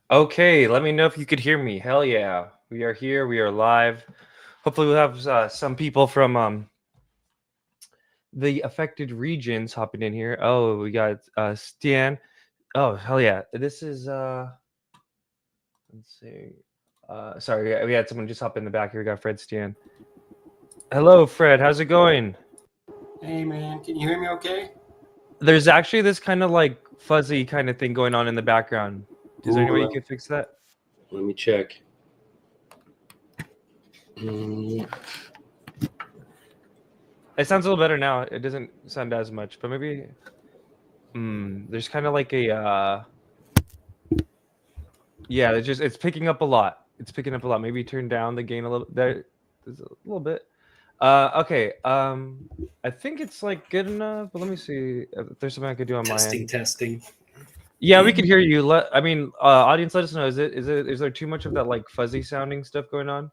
Okay, let me know if you could hear me. Hell yeah. We are here. We are live. Hopefully we'll have some people from the affected regions hopping in here. Oh, we got Stan. Oh, hell yeah. This is let's see. Sorry, we had someone just hop in the back here. We got Fred Stan. Hello, Fred. How's it going? Hey man, can you hear me okay? There's actually this kind of like fuzzy kind of thing going on in the background. Is there any way you Ooh, could fix that? let me check. Mm, It sounds a little better now. It doesn't sound as much, but maybe there's kind of like a yeah, it's picking up a lot. It's picking up a lot. Maybe turn down the gain a little there. There's a little bit. Okay. I think it's like good enough, but let me see if there's something I could do on my end. testing. Yeah, we can hear you. Audience, let us know. Is there too much of that like fuzzy sounding stuff going on?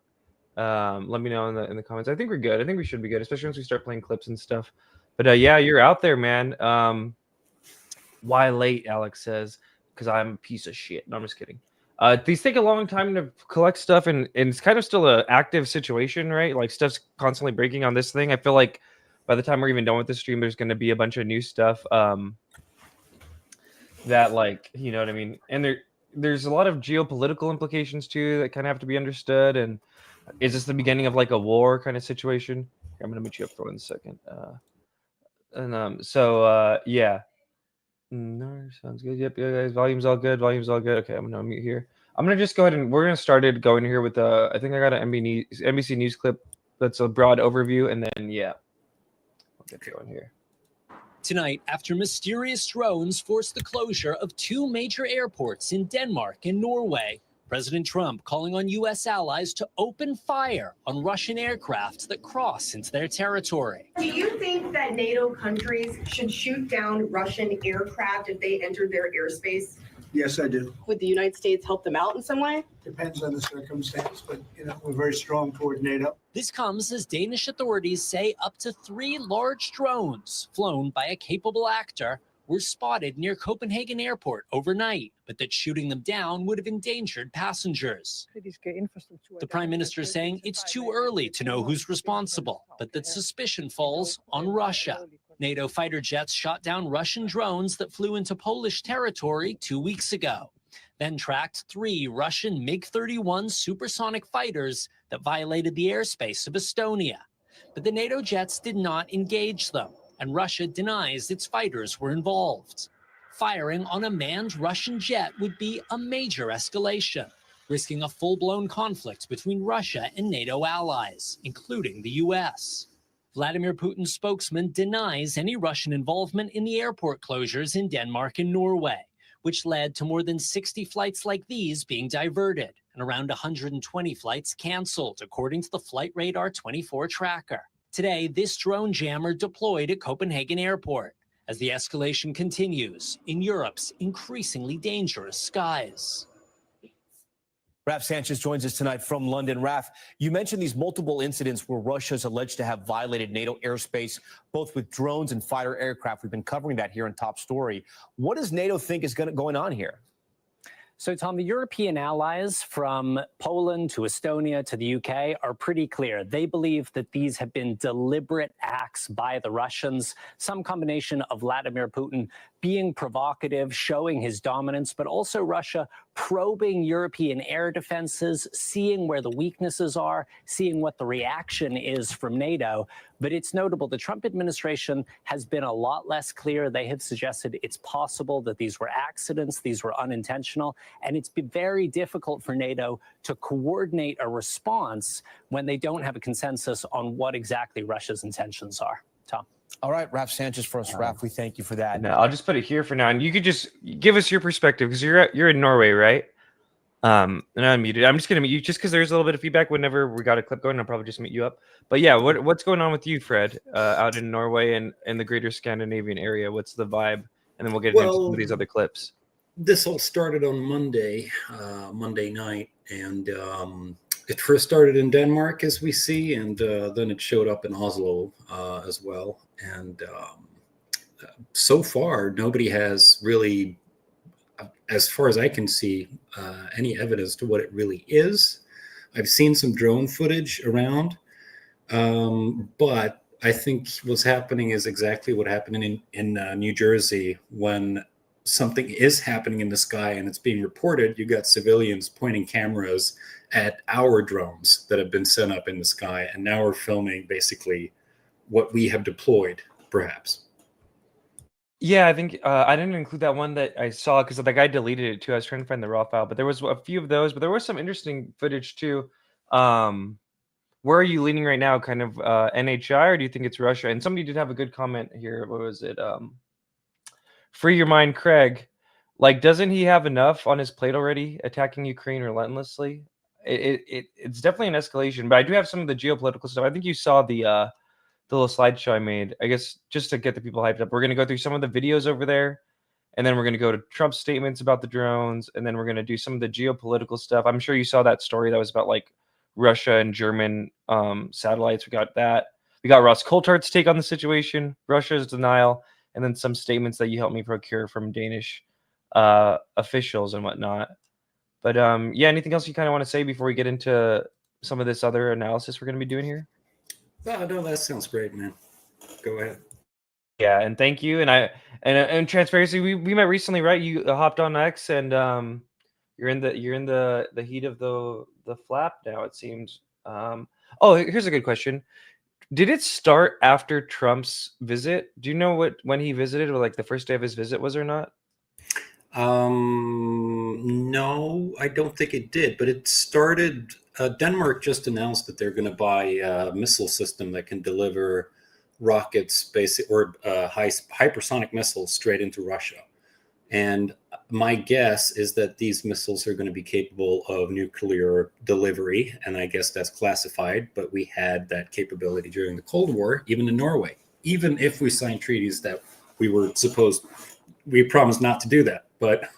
Let me know in the comments. I think we're good. I think we should be good, especially once we start playing clips and stuff. But yeah, you're out there, man. Why late? Alex says, because I'm a piece of shit. No, I'm just kidding. These take a long time to collect stuff, and it's kind of still an active situation, right? Like stuff's constantly breaking on this thing. I feel like by the time we're even done with the stream, there's going to be a bunch of new stuff that, like, you know what I mean. And there's a lot of geopolitical implications too that kind of have to be understood. And is this the beginning of like a war kind of situation? Here, I'm going to meet you up for 1 second. Yeah. No, sounds good. Yep, yeah, guys. Volume's all good. Volume's all good. Okay, I'm gonna unmute here. I'm gonna just go ahead and we're gonna start it going here with I think I got an NBC News clip that's a broad overview, and then yeah, we'll get going here. Tonight, after mysterious drones forced the closure of two major airports in Denmark and Norway, President Trump calling on U.S. allies to open fire on Russian aircraft that cross into their territory. Do you think that NATO countries should shoot down Russian aircraft if they enter their airspace? Yes, I do. Would the United States help them out in some way? Depends on the circumstance, but we're very strong toward NATO. This comes as Danish authorities say up to 3 large drones flown by a capable actor were spotted near Copenhagen Airport overnight, but that shooting them down would have endangered passengers. The Prime Minister saying it's too early to know who's responsible, but that suspicion falls on Russia. NATO fighter jets shot down Russian drones that flew into Polish territory 2 weeks ago, then tracked 3 Russian MiG-31 supersonic fighters that violated the airspace of Estonia. But the NATO jets did not engage them, and Russia denies its fighters were involved. Firing on a manned Russian jet would be a major escalation, risking a full-blown conflict between Russia and NATO allies, including the U.S. Vladimir Putin's spokesman denies any Russian involvement in the airport closures in Denmark and Norway, which led to more than 60 flights like these being diverted and around 120 flights canceled, according to the Flight Radar 24 tracker. Today, this drone jammer deployed at Copenhagen Airport as the escalation continues in Europe's increasingly dangerous skies. Raf Sanchez joins us tonight from London. Raf, you mentioned these multiple incidents where Russia is alleged to have violated NATO airspace, both with drones and fighter aircraft. We've been covering that here in Top Story. What does NATO think is going on here? So, Tom, the European allies from Poland to Estonia to the UK are pretty clear. They believe that these have been deliberate acts by the Russians, some combination of Vladimir Putin being provocative, showing his dominance, but also Russia probing European air defenses, seeing where the weaknesses are, seeing what the reaction is from NATO. But it's notable the Trump administration has been a lot less clear. They have suggested it's possible that these were accidents, these were unintentional, and it's been very difficult for NATO to coordinate a response when they don't have a consensus on what exactly Russia's intentions are. Tom. All right, Raf Sanchez for us. Raf, we thank you for that. No, I'll just put it here for now, and you could just give us your perspective because you're in Norway, right? And I'm muted. I'm just gonna mute you just because there's a little bit of feedback whenever we got a clip going. I'll probably just mute you up. But yeah, what's going on with you, Fred, out in Norway and in the greater Scandinavian area? What's the vibe? And then we'll get into some of these other clips. This all started on Monday night, and it first started in Denmark, as we see, and then it showed up in Oslo as well. And so far, nobody has really as far as I can see, any evidence to what it really is. I've seen some drone footage around, but I think what's happening is exactly what happened in New Jersey when something is happening in the sky and it's being reported. You got civilians pointing cameras at our drones that have been sent up in the sky, and now we're filming basically what we have deployed, perhaps. Yeah, I think I didn't include that one that I saw because the guy deleted it too. I was trying to find the raw file, but there was a few of those. But there was some interesting footage too. Where are you leaning right now? Kind of NHI, or do you think it's Russia? And somebody did have a good comment here. What was it? Free your mind, Craig. Like, doesn't he have enough on his plate already, attacking Ukraine relentlessly? It's definitely an escalation. But I do have some of the geopolitical stuff. I think you saw the little slideshow I made. I guess just to get the people hyped up, we're gonna go through some of the videos over there, and then we're gonna go to Trump's statements about the drones, and then we're gonna do some of the geopolitical stuff. I'm sure you saw that story that was about like Russia and German satellites. We got that. We got Ross Coulthardt's take on the situation, Russia's denial, and then some statements that you helped me procure from Danish officials and whatnot. But yeah, anything else you kind of want to say before we get into some of this other analysis we're going to be doing here? No, that sounds great, man. Go ahead. Yeah, and thank you. And transparency, we met recently, right? You hopped on X, and you're in the heat of the flap now, it seems. Oh, here's a good question. Did it start after Trump's visit? Do you know when he visited, or like the first day of his visit was or not? No, I don't think it did, but it started. Denmark just announced that they're going to buy a missile system that can deliver rockets, or hypersonic missiles straight into Russia. And my guess is that these missiles are going to be capable of nuclear delivery, and I guess that's classified. But we had that capability during the Cold War, even in Norway. Even if we signed treaties that we promised not to do that, but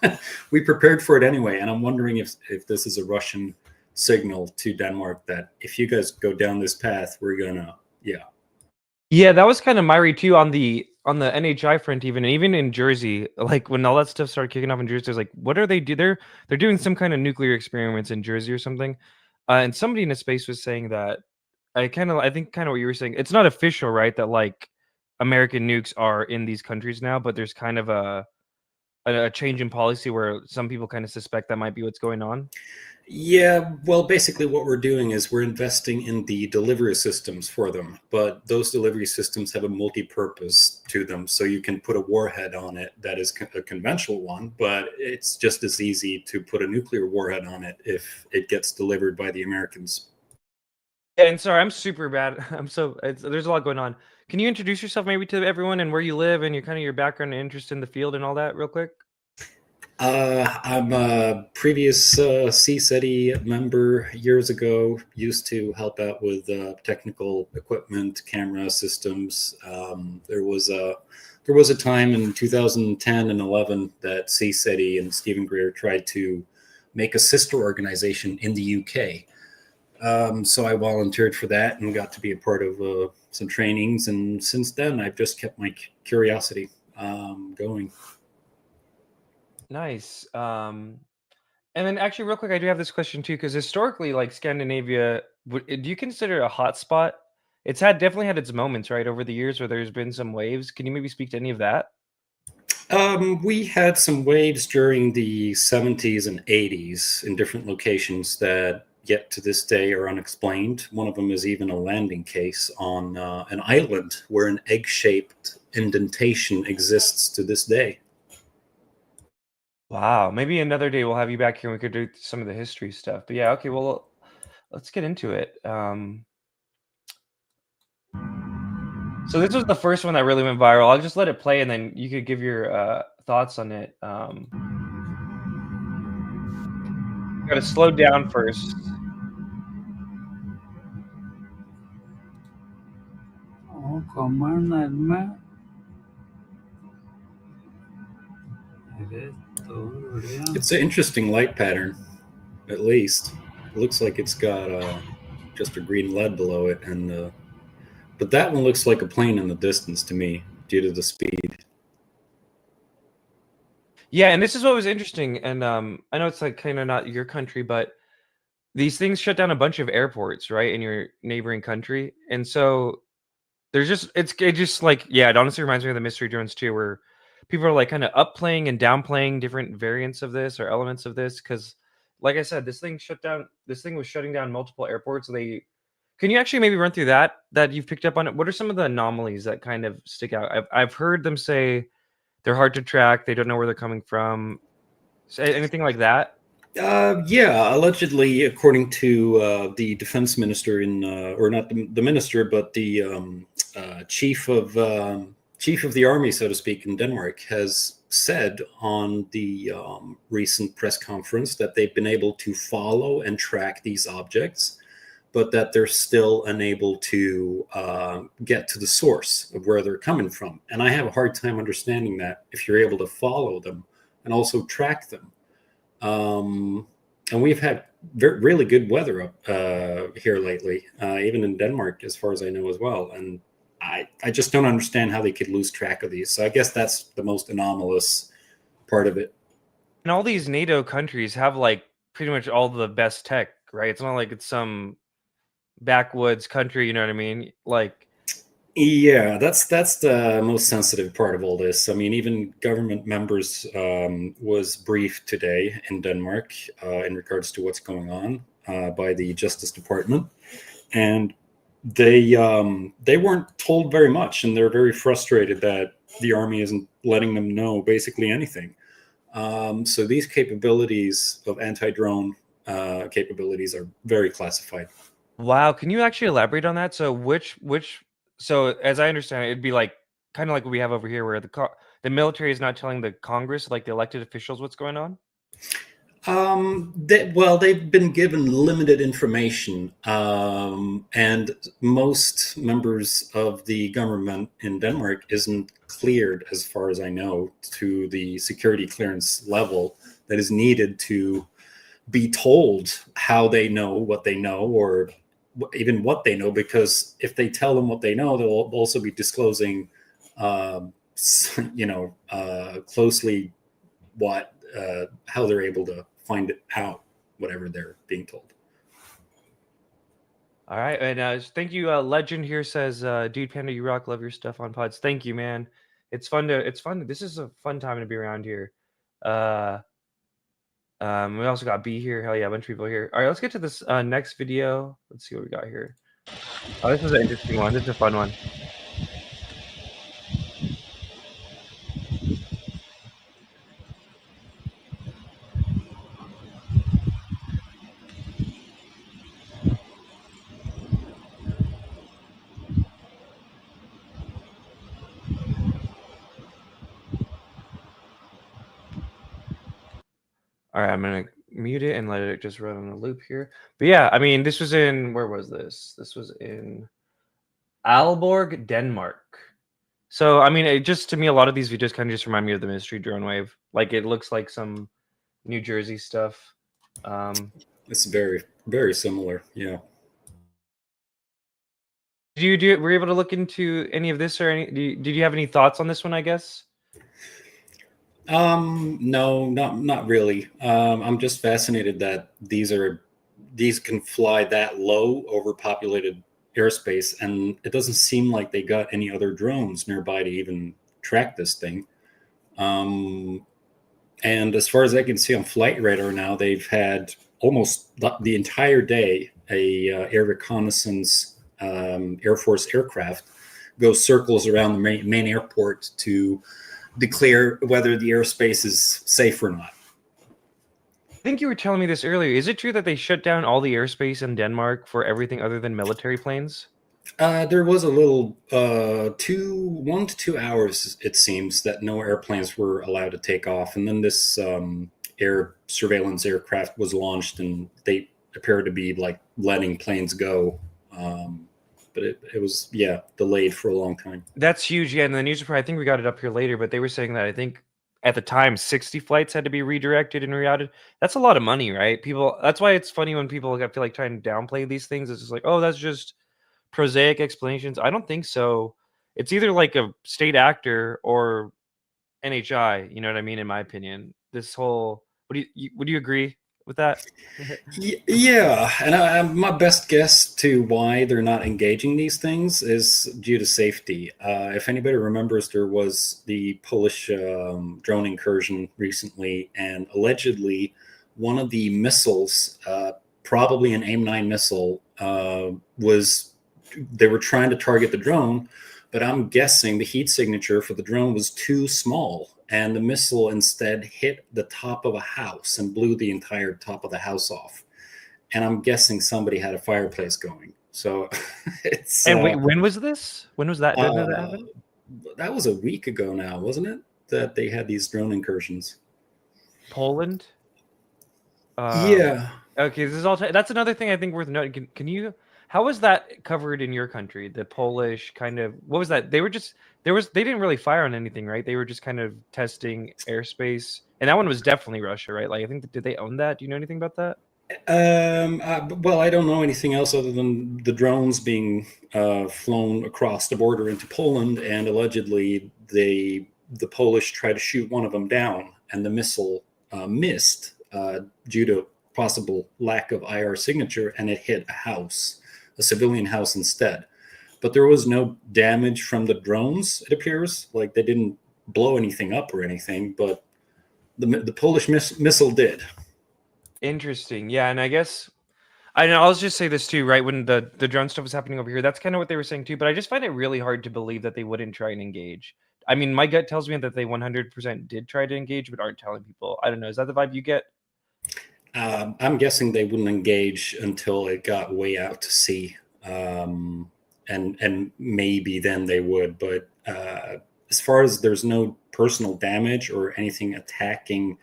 we prepared for it anyway. And I'm wondering if this is a Russian signal to Denmark that if you guys go down this path, we're gonna, Yeah, that was kind of my read too on the NHI front, even in Jersey. Like when all that stuff started kicking off in Jersey, I was like, what are they do? They're doing some kind of nuclear experiments in Jersey or something. And somebody in the space was saying that I think kind of what you were saying. It's not official, right? That like American nukes are in these countries now, but there's kind of a change in policy where some people kind of suspect that might be what's going on. Yeah, well, basically what we're doing is we're investing in the delivery systems for them, but those delivery systems have a multi-purpose to them. So you can put a warhead on it that is a conventional one, but it's just as easy to put a nuclear warhead on it if it gets delivered by the Americans. And sorry, I'm super bad. There's a lot going on. Can you introduce yourself maybe to everyone and where you live and your background and interest in the field and all that real quick? I'm a previous CSETI member years ago, used to help out with technical equipment, camera systems. There was a time in 2010 and 11 that CSETI and Stephen Greer tried to make a sister organization in the UK. So I volunteered for that and got to be a part of some trainings. And since then, I've just kept my curiosity going. Nice. And then actually real quick, I do have this question too, because historically, like Scandinavia, do you consider a hotspot? It's definitely had its moments, right, over the years where there's been some waves. Can you maybe speak to any of that? We had some waves during the 70s and 80s in different locations that yet to this day are unexplained. One of them is even a landing case on an island where an egg-shaped indentation exists to this day. Wow, maybe another day we'll have you back here and we could do some of the history stuff. But yeah, okay, well, let's get into it. So this was the first one that really went viral. I'll just let it play and then you could give your thoughts on it. Got to slow down first. It's an interesting light pattern, at least. It looks like it's got just a green lead below it, and but that one looks like a plane in the distance to me due to the speed. Yeah, and this is what was interesting. And I know it's like kind of not your country, but these things shut down a bunch of airports, right, in your neighboring country. And so there's just it just like, yeah, it honestly reminds me of the mystery drones too, where people are like kind of upplaying and downplaying different variants of this or elements of this. Because like I said, this thing was shutting down multiple airports. Can you actually maybe run through that you've picked up on it? What are some of the anomalies that kind of stick out? I've heard them say they're hard to track, they don't know where they're coming from. Anything like that? Yeah, allegedly, according to the defense minister or not the minister, but the chief of the army, so to speak, in Denmark, has said on the recent press conference that they've been able to follow and track these objects, but that they're still unable to get to the source of where they're coming from. And I have a hard time understanding that if you're able to follow them and also track them. And we've had really good weather up here lately, even in Denmark, as far as I know as well. And I just don't understand how they could lose track of these. So I guess that's the most anomalous part of it. And all these NATO countries have like pretty much all the best tech, right? It's not like it's some backwoods country, you know what I mean? Like, yeah, that's the most sensitive part of all this. I mean, even government members was briefed today in Denmark in regards to what's going on by the Justice Department, and they weren't told very much, and they're very frustrated that the army isn't letting them know basically anything. So these capabilities of anti-drone capabilities are very classified. wow, can you actually elaborate on that? So so as I understand it, it'd be like kind of like what we have over here, where the military is not telling the Congress, like the elected officials, what's going on. They've been given limited information, and most members of the government in Denmark isn't cleared, as far as I know, to the security clearance level that is needed to be told how they know what they know, or even what they know, because if they tell them what they know, they'll also be disclosing, closely how they're able to find it out, whatever they're being told. All right, and thank you. Legend here says, "Dude, Panda, you rock. Love your stuff on pods." Thank you, man. It's fun. This is a fun time to be around here. We also got B here. Hell yeah, a bunch of people here. All right, let's get to this next video. Let's see what we got here. Oh, this is an interesting one. This is a fun one. All right, I'm gonna mute it and let it just run on a loop here. But yeah, I mean, this was in, where was this? This was in Aalborg, Denmark. So I mean, just to me, a lot of these videos kind of just remind me of the Mystery Drone Wave. Like, it looks like some New Jersey stuff. It's very, very similar. Yeah. Were you able to look into any of this, or did you have any thoughts on this one, I guess? No, not really. I'm just fascinated that these can fly that low over populated airspace, and it doesn't seem like they got any other drones nearby to even track this thing. And as far as I can see on flight radar now, they've had almost the entire day a air reconnaissance Air Force aircraft go circles around the main airport to declare whether the airspace is safe or not. I think you were telling me this earlier. Is it true that they shut down all the airspace in Denmark for everything other than military planes? There was a little 1 to 2 hours, it seems, that no airplanes were allowed to take off, and then this air surveillance aircraft was launched, and they appeared to be like letting planes go. But it was, yeah, delayed for a long time. That's huge. Yeah, and the news report, I think we got it up here later, but they were saying that I think at the time 60 flights had to be redirected and rerouted. That's a lot of money, right? That's why it's funny when people, I feel like, trying to downplay these things. It's just like, oh, that's just prosaic explanations. I don't think so. It's either like a state actor or NHI. You know what I mean? In my opinion, this whole would you agree with that? Yeah, and my best guess to why they're not engaging these things is due to safety. If anybody remembers, there was the Polish drone incursion recently, and allegedly one of the missiles, probably an AIM-9 missile, they were trying to target the drone, but I'm guessing the heat signature for the drone was too small, and the missile instead hit the top of a house and blew the entire top of the house off. And I'm guessing somebody had a fireplace going. So it's. And wait, when was this? When was that? Did that happen? That was a week ago now, wasn't it? That they had these drone incursions. Poland. Yeah. Okay, this is all. That's another thing I think worth noting. Can you? How was that covered in your country? The Polish kind of. What was that? They were just. They didn't really fire on anything, right? They were just kind of testing airspace, and that one was definitely Russia, right? Like I think did they own that? Do you know anything about that? Well, I don't know anything else other than the drones being flown across the border into Poland, and allegedly the Polish tried to shoot one of them down, and the missile missed due to possible lack of IR signature, and it hit a house, a civilian house instead. But there was no damage from the drones, it appears. Like they didn't blow anything up or anything, but the Polish missile did. Interesting. Yeah, and I guess I know I'll just say this too, right? When the drone stuff was happening over here, that's kind of what they were saying too. But I just find it really hard to believe that they wouldn't try and engage. I mean, my gut tells me that they 100% did try to engage, but aren't telling people. I don't know. Is that the vibe you get? I'm guessing they wouldn't engage until it got way out to sea, and maybe then they would. But as far as there's no personal damage or anything attacking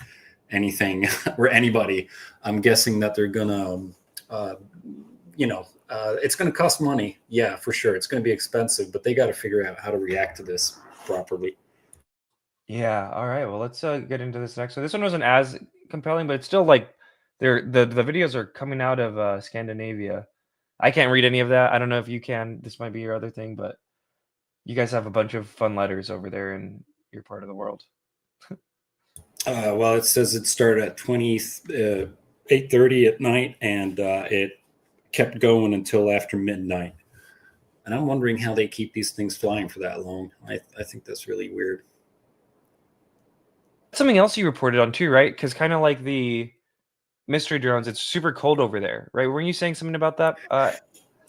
anything or anybody, I'm guessing that they're gonna, it's gonna cost money. Yeah, for sure, it's gonna be expensive, but they got to figure out how to react to this properly. Yeah. All right. Well, let's get into this next. So this one wasn't as compelling, but it's still like the videos are coming out of Scandinavia. I can't read any of that. I don't know if you can. This might be your other thing, but you guys have a bunch of fun letters over there in your part of the world. Well, it says it started at 8:30 at night, and it kept going until after midnight. And I'm wondering how they keep these things flying for that long. I think that's really weird. Something else you reported on too, right? Because kind of like the mystery drones, it's super cold over there, right? Weren't you saying something about that?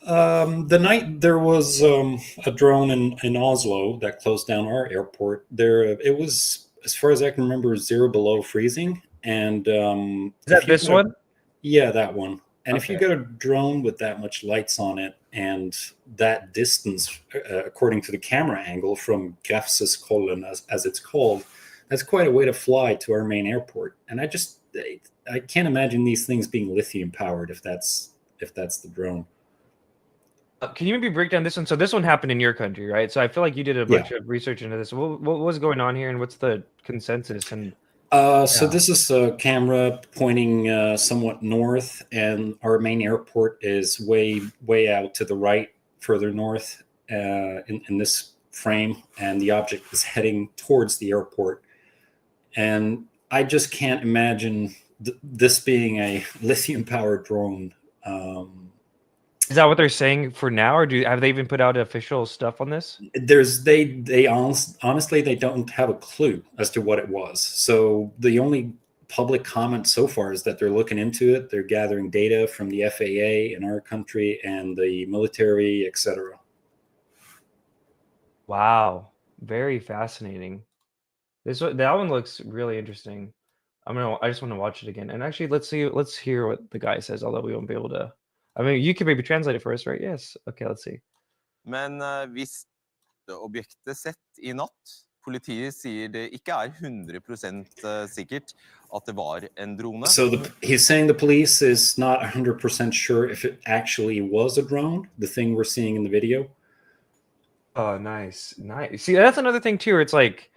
The night there was a drone in Oslo that closed down our airport. It was, as far as I can remember, 0 below freezing. And is that this one? Yeah, that one. And if you Okay. got a drone with that much lights on it and that distance, according to the camera angle from Grefseskollen, as it's called, that's quite a way to fly to our main airport. And I can't imagine these things being lithium powered if that's the drone. Can you maybe break down this one? So this one happened in your country, right? So I feel like you did a bunch of research into this. What was going on here, and what's the consensus? And So this is a camera pointing somewhat north, and our main airport is way out to the right, further north in this frame, and the object is heading towards the airport. And I just can't imagine this being a lithium-powered drone. is that what they're saying for now, or have they even put out official stuff on this? Honestly, they don't have a clue as to what it was. So the only public comment so far is that they're looking into it. They're gathering data from the FAA in our country and the military, etc. Wow, very fascinating. That one looks really interesting. I just want to watch it again. And actually, let's hear what the guy says. Although we won't be able to. I mean, you can maybe translate it for us, right? Yes. Okay, let's see. Men hvis objektet sett I natt, politiet sier det ikke 100% sikkert at det var en drone. So he's saying the police is not 100% sure if it actually was a drone, the thing we're seeing in the video. Oh, nice. See, that's another thing too, where it's like,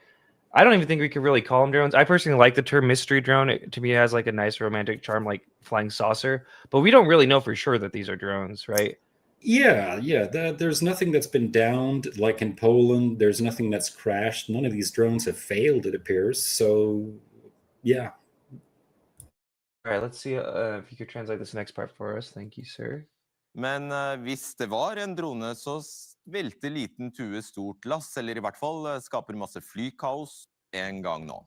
I don't even think we could really call them drones. I personally like the term mystery drone. To me, it has like a nice romantic charm, like flying saucer. But we don't really know for sure that these are drones, right? Yeah, there's nothing that's been downed like in Poland. There's nothing that's crashed. None of these drones have failed, it appears. So, yeah. All right, let's see if you could translate this next part for us. Thank you, sir. Men hvis det var en drone, så velter liten tue stort lass, eller i hvert fall skaper masse flykaos en gang nå.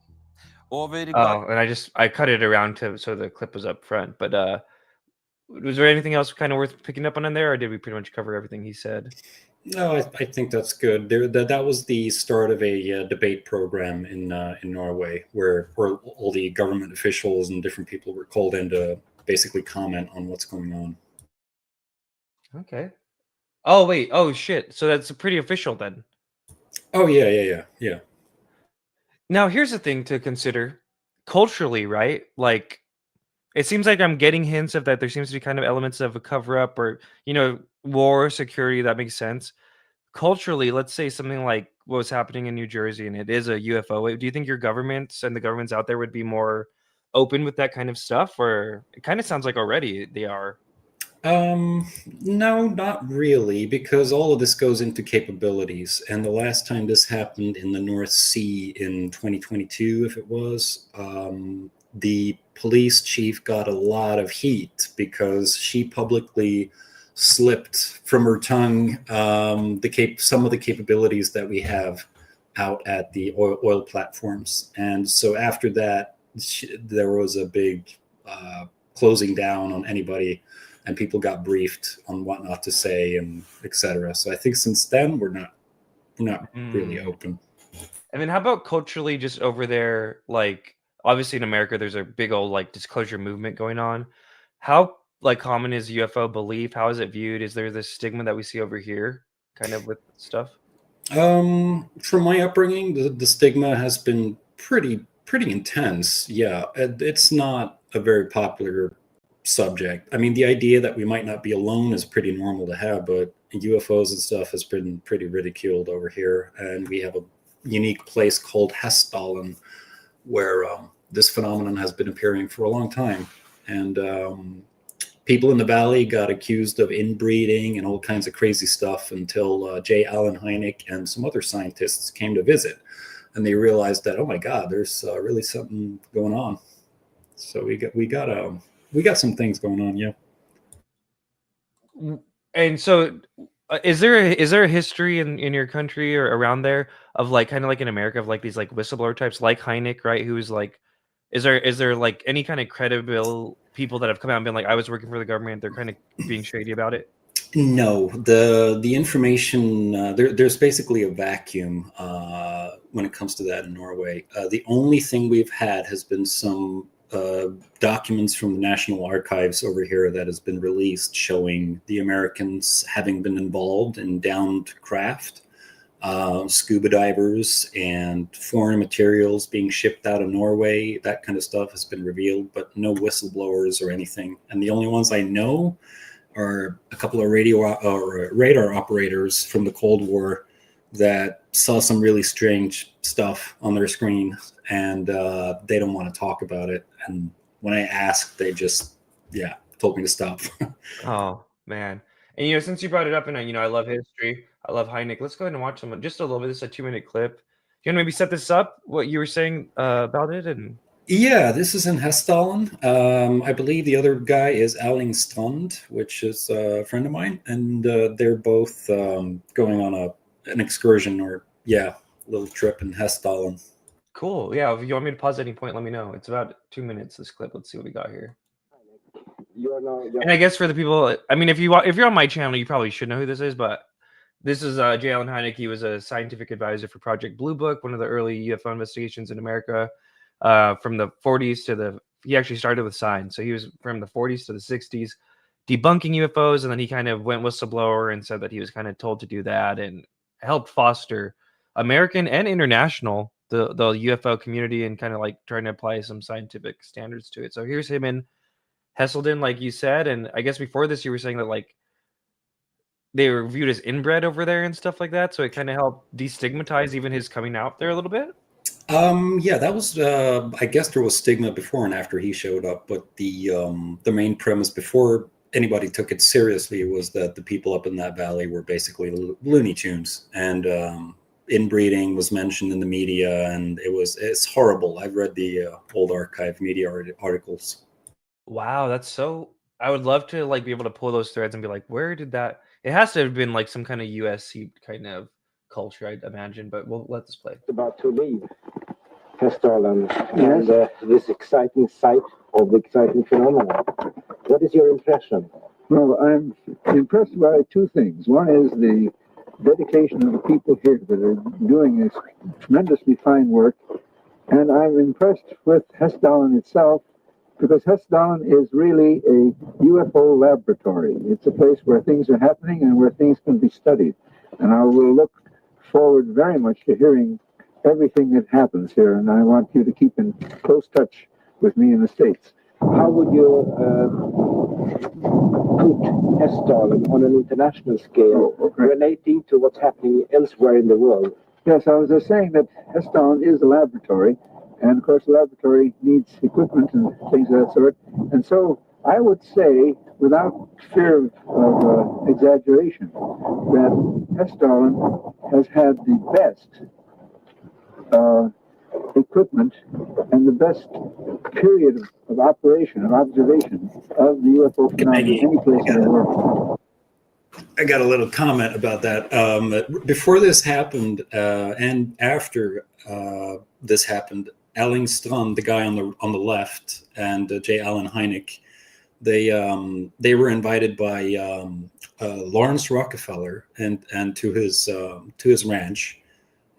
Over Oh, and I cut it around so the clip was up front. But was there anything else kind of worth picking up on in there, or did we pretty much cover everything he said? No, I think that's good. That was the start of a debate program in Norway, where all the government officials and different people were called in to basically comment on what's going on. Okay. Oh wait. Oh shit. So that's pretty official then. Oh yeah. Now here's the thing to consider culturally, right? Like, it seems like I'm getting hints of that there seems to be kind of elements of a cover up or, war, security. That makes sense. Culturally, let's say something like what was happening in New Jersey and it is a UFO. Do you think your governments and the governments out there would be more open with that kind of stuff? Or it kind of sounds like already they are. No, not really, because all of this goes into capabilities. And the last time this happened in the North Sea in 2022, if it was, the police chief got a lot of heat because she publicly slipped from her tongue some of the capabilities that we have out at the oil platforms. And so after that, there was a big closing down on anybody, and people got briefed on what not to say and etc. So I think since then we're not really open. And then how about culturally, just over there, like obviously in America there's a big old like disclosure movement going on. How like common is UFO belief? How is it viewed? Is there this stigma that we see over here kind of with stuff? From my upbringing, the stigma has been pretty intense. Yeah, it's not a very popular subject. I mean, the idea that we might not be alone is pretty normal to have, but UFOs and stuff has been pretty ridiculed over here. And we have a unique place called Hessdalen where this phenomenon has been appearing for a long time. And people in the valley got accused of inbreeding and all kinds of crazy stuff until J. Allen Hynek and some other scientists came to visit. And they realized that, oh my God, there's really something going on. So we got some things going on, yeah. And so, is there a history in your country or around there of like kind of like in America of like these like whistleblower types like Hynek, right? Who's like, is there like any kind of credible people that have come out and been like, I was working for the government, they're kind of being shady about it? No, the information there's basically a vacuum when it comes to that in Norway. The only thing we've had has been some documents from the National Archives over here that has been released showing the Americans having been involved in downed craft, scuba divers, and foreign materials being shipped out of Norway. That kind of stuff has been revealed, but no whistleblowers or anything. And the only ones I know are a couple of radio or radar operators from the Cold War that saw some really strange stuff on their screen, and they don't want to talk about it. And when I asked, they just, told me to stop. Oh man. And since you brought it up, and I love history, I love Hynek. Let's go ahead and watch some just a little bit. This is a 2-minute clip. You want to maybe set this up? What you were saying about it, and Yeah, this is in Hessdalen. I believe the other guy is Erling Strand, which is a friend of mine, and they're both going on an excursion or a little trip in Hessdalen. cool. Yeah, if you want me to pause at any point, let me know. It's about 2 minutes. This clip. Let's see what we got here. And I guess for the people, I mean, if you're on my channel, you probably should know who this is. But this is J. Allen Hynek. He was a scientific advisor for Project Blue Book, one of the early UFO investigations in America. From the 40s he actually started with signs. So he was from the 40s to the 60s debunking UFOs. And then he kind of went whistleblower and said that he was kind of told to do that and helped foster American and international, the UFO community, and kind of like trying to apply some scientific standards to it. So here's him in Hessdalen, like you said. And I guess before this, you were saying that like they were viewed as inbred over there and stuff like that. So it kind of helped destigmatize even his coming out there a little bit. That was I guess there was stigma before and after he showed up, but the main premise before anybody took it seriously was that the people up in that valley were basically Looney Tunes, and inbreeding was mentioned in the media, and it's horrible. I've read the old archive media articles. Wow, that's so. I would love to like be able to pull those threads and be like, where did that? It has to have been like some kind of USC kind of culture, I'd imagine. But we'll let this play. About to leave Hessdalen and this exciting site of the exciting phenomenon. What is your impression? Well, I'm impressed by two things. One is the dedication of the people here that are doing this tremendously fine work, and I'm impressed with Hessdalen itself, because Hessdalen is really a UFO laboratory. It's a place where things are happening and where things can be studied. And I will look forward very much to hearing everything that happens here, and I want you to keep in close touch with me in the States. How would you put Hessdalen on an international scale, relating to what's happening elsewhere in the world? Yes, I was just saying that Hessdalen is a laboratory, and of course the laboratory needs equipment and things of that sort. And so I would say, without fear of exaggeration, that Hessdalen has had the best equipment and the best period of operation, of observation of the UFO phenomenon any place in the world. I got a little comment about that. Before this happened and after this happened, Erling Strand, the guy on the left, and J. Allen Hynek, they were invited by Lawrence Rockefeller and to his ranch,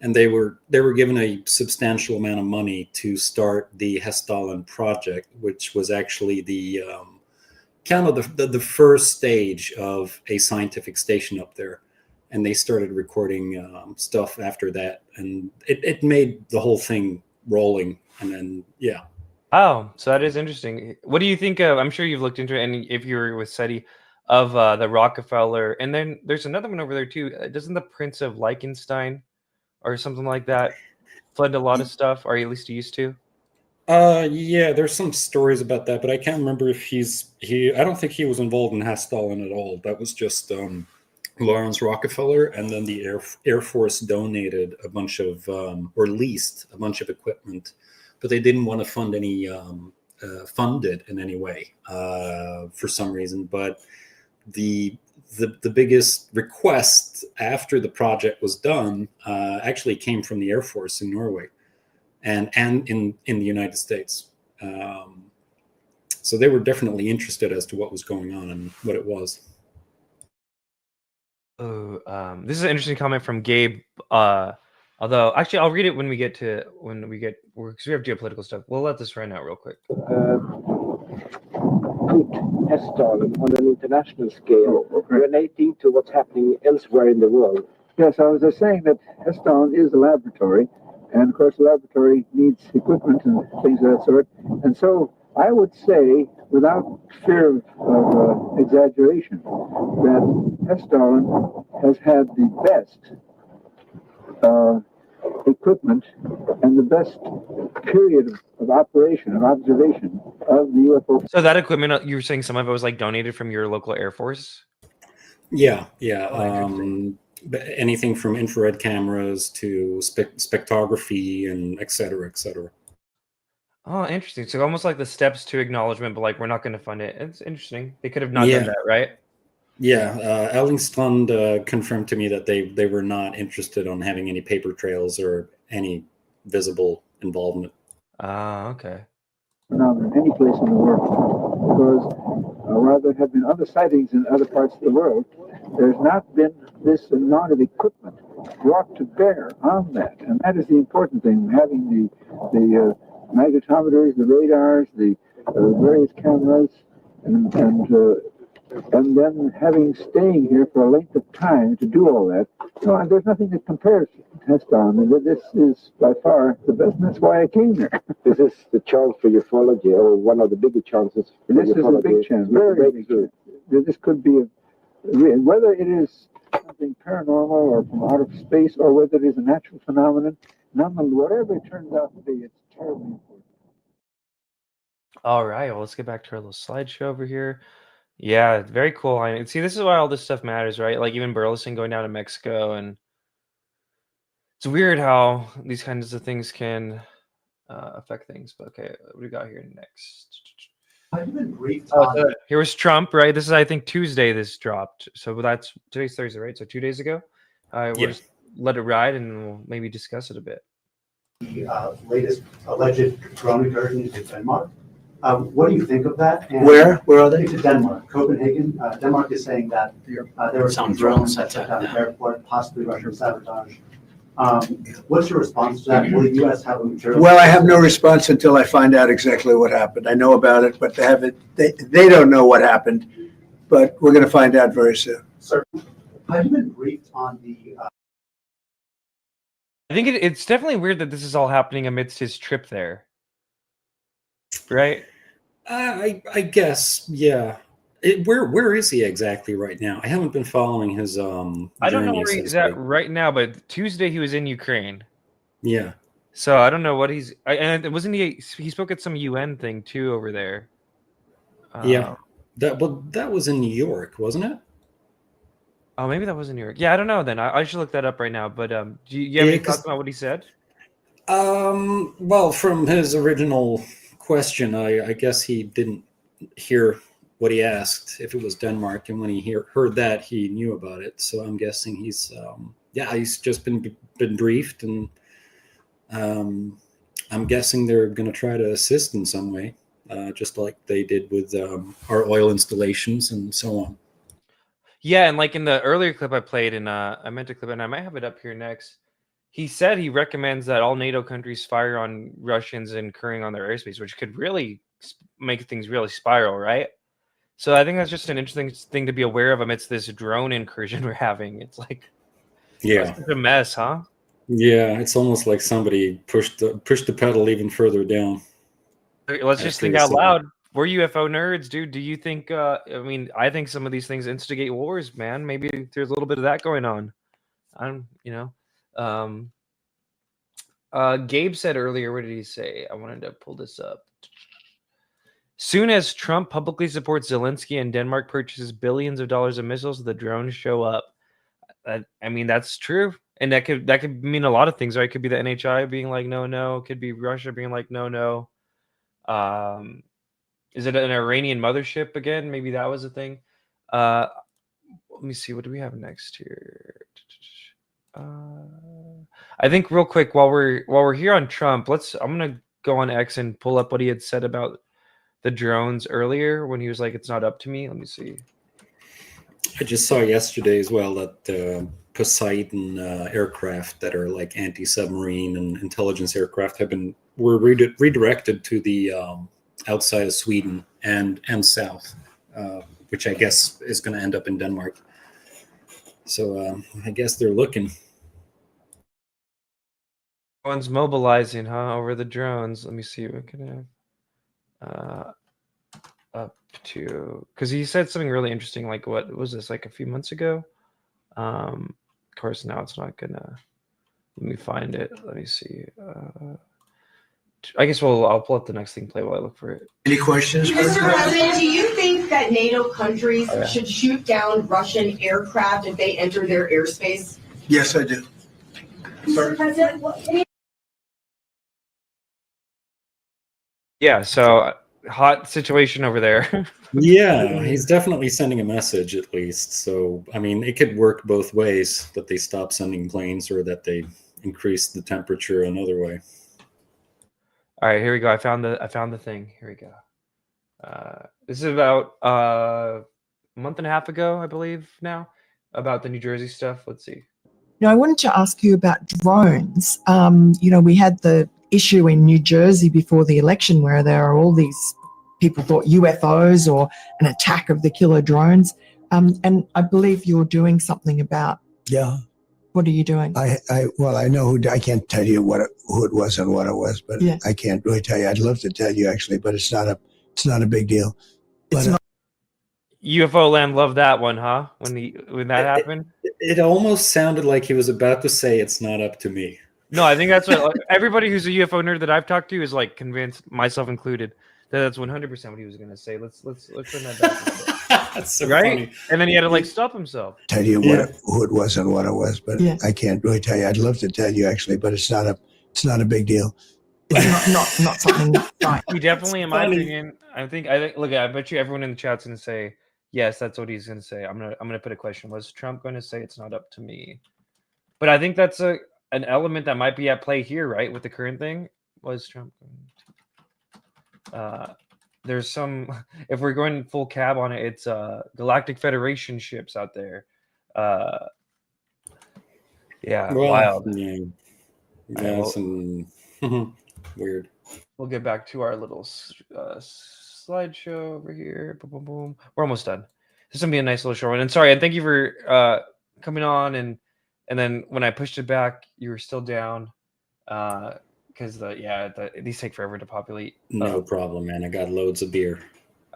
and they were given a substantial amount of money to start the Hessdalen project, which was actually the kind of the first stage of a scientific station up there. And they started recording stuff after that, and it made the whole thing rolling. And then Wow, so that is interesting. What do you think of? I'm sure you've looked into it, and if you were with SETI, of the Rockefeller, and then there's another one over there too. Doesn't the Prince of Liechtenstein or something like that fund a lot of stuff, or at least used to? Yeah, there's some stories about that, but I can't remember if I don't think he was involved in Hessdalen at all. That was just Lawrence Rockefeller, and then the Air Force donated a bunch of or leased a bunch of equipment, but they didn't want to fund it in any way for some reason. But the biggest request after the project was done actually came from the Air Force in Norway and in the United States. So they were definitely interested as to what was going on and what it was. Oh, this is an interesting comment from Gabe. Although, actually, I'll read it when we get because we have geopolitical stuff. We'll let this run out real quick. Put Hessdalen on an international scale, relating to what's happening elsewhere in the world. Yes, I was just saying that Hessdalen is a laboratory, and of course the laboratory needs equipment and things of that sort. And so I would say, without fear of exaggeration, that Hessdalen has had the best equipment and the best period of operation, of observation of the UFO. So that equipment, you were saying some of it was like donated from your local Air Force? Yeah. Oh, anything from infrared cameras to spectrography and et cetera, et cetera. Oh, interesting. So almost like the steps to acknowledgement, but like we're not going to fund it. It's interesting. They could have not done that, right? Yeah, Erling Strand confirmed to me that they were not interested on having any paper trails or any visible involvement. Okay. Not in any place in the world, because while there have been other sightings in other parts of the world, there's not been this amount of equipment brought to bear on that, and that is the important thing. Having the magnetometers, the radars, the various cameras, and then staying here for a length of time to do all that. No, there's nothing that compares to Hessdalen. This is by far the best, and that's why I came here. This is the chance for ufology, or one of the bigger chances for this ufology. This is a big chance, very big chance. This could be, whether it is something paranormal or from out of space, or whether it is a natural phenomenon, whatever it turns out to be, it's terribly important. All right. Well, let's get back to our little slideshow over here. Yeah, very cool. See, this is why all this stuff matters, right? Like even Burleson going down to Mexico, and it's weird how these kinds of things can affect things. But okay, what do we got here next? Have you been briefed Oh, on so here was Trump, right? This is, I think, Tuesday this dropped. So that's today's Thursday, right? So 2 days ago. We'll Yeah. just let it ride and we'll maybe discuss it a bit. the latest alleged drone incursion into Denmark? What do you think of that? And Where are they? into Denmark, Copenhagen. Denmark is saying that there were some drones that shut down the airport, possibly Russian sabotage. What's your response to that? Will the U.S. have a material? Well, I have no response until I find out exactly what happened. I know about it, but they don't know what happened, but we're going to find out very soon. Sir, have you been briefed on the I think it's definitely weird that this is all happening amidst his trip there, right? I guess, yeah. Where is he exactly right now? I haven't been following his I don't know journeys where he's as, at like- right now, but Tuesday he was in Ukraine. Yeah. So I don't know what and wasn't he spoke at some UN thing too over there. Yeah. That was in New York, wasn't it? Oh, maybe that was in New York. Yeah, I don't know then. I should look that up right now. But do you have Yeah, any 'cause- thoughts about what he said? Well, from his original question, I guess he didn't hear what he asked, if it was Denmark, and when he heard that, he knew about it. So I'm guessing he's just been briefed, and I'm guessing they're going to try to assist in some way, just like they did with our oil installations and so on. Yeah, and like in the earlier clip I played, and I meant to clip it, and I might have it up here next. He said he recommends that all NATO countries fire on Russians incurring on their airspace, which could really make things really spiral, right? So I think that's just an interesting thing to be aware of amidst this drone incursion we're having. It's like, Yeah, it's a mess, huh? yeah, it's almost like somebody pushed the pedal even further down. Let's just think out loud. We're UFO nerds, dude. Do you think? I mean, I think some of these things instigate wars, man. Maybe there's a little bit of that going on. Gabe said earlier. What did he say? I wanted to pull this up. Soon as Trump publicly supports Zelensky and Denmark purchases billions of dollars of missiles, the drones show up. I mean, that's true, and that could mean a lot of things, right? It could be the NHI being like, no. It could be Russia being like, no. Is it an Iranian mothership again? Maybe that was a thing. Let me see. What do we have next here? I think real quick while we're here on Trump, I'm gonna go on X and pull up what he had said about the drones earlier when he was like, "It's not up to me." Let me see. I just saw yesterday as well that Poseidon aircraft that are like anti-submarine and intelligence aircraft were redirected to the outside of Sweden and south, which I guess is going to end up in Denmark. So I guess they're looking. One's mobilizing, huh, over the drones. Let me see what can I have. Up to, because he said something really interesting. Like, what was this, like a few months ago? Of course, now it's not gonna. Let me find it. Let me see. I guess I'll pull up the next thing, play while I look for it. Any questions? Mr. President, do you think that NATO countries should shoot down Russian aircraft if they enter their airspace? Yes, I do. Mr. President, Yeah, so hot situation over there. Yeah, he's definitely sending a message at least. So, I mean, it could work both ways, that they stop sending planes or that they increase the temperature another way. All right, here we go. I found the thing. Here we go. This is about a month and a half ago, I believe now, about the New Jersey stuff. Let's see. I wanted to ask you about drones. We had the issue in New Jersey before the election where there are all these people thought UFOs or an attack of the killer drones. And I believe you're doing something about. Yeah. What are you doing? I know who. I can't tell you who it was and what it was, but yeah. I can't really tell you. I'd love to tell you actually, but it's not a big deal. But UFO land loved that one, huh? When that happened, it almost sounded like he was about to say, "It's not up to me." No, I think that's what everybody who's a UFO nerd that I've talked to is like convinced, myself included, that that's 100% what he was going to say. Let's turn that back. That's so right? funny. And then he had to like stop himself. Tell you Yeah. who it was and what it was, but Yeah. I can't really tell you. I'd love to tell you actually, but it's not a big deal. It's not something right. He definitely, in my funny. opinion, I think look, I bet you everyone in the chat's gonna say yes. That's what he's gonna say. I'm gonna put a question. Was Trump going to say it's not up to me? But I think that's an element that might be at play here, right? With the current thing, was Trump going to, there's some, if we're going full cab on it, it's Galactic Federation ships out there. Yeah, Well, wild. Yeah, some weird. We'll get back to our little slideshow over here. Boom, boom, boom. We're almost done. This is gonna be a nice little short one. And sorry, and thank you for coming on. And then when I pushed it back, you were still down. Because these take forever to populate. No problem, man. I got loads of beer.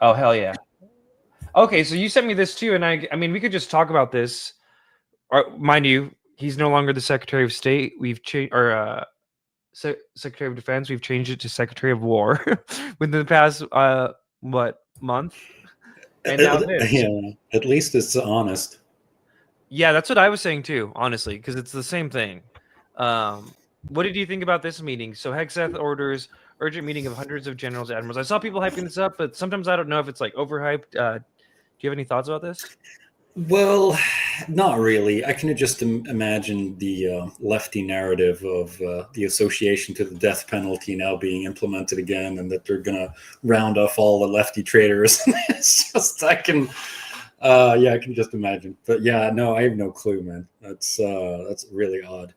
Oh hell yeah. Okay, so you sent me this too, and I mean we could just talk about this. Mind you, he's no longer the Secretary of State. We've changed, or Secretary of Defense. We've changed it to Secretary of War within the past month? And now this. Yeah, at least it's honest. Yeah, that's what I was saying too, honestly, because it's the same thing. What did you think about this meeting? So Hegseth orders urgent meeting of hundreds of generals and admirals. I saw people hyping this up, but sometimes I don't know if it's like overhyped. Do you have any thoughts about this? Well, not really. I can just imagine the lefty narrative of the association to the death penalty now being implemented again, and that they're going to round off all the lefty traitors. It's just, I can just imagine. But yeah, no, I have no clue, man. That's really odd.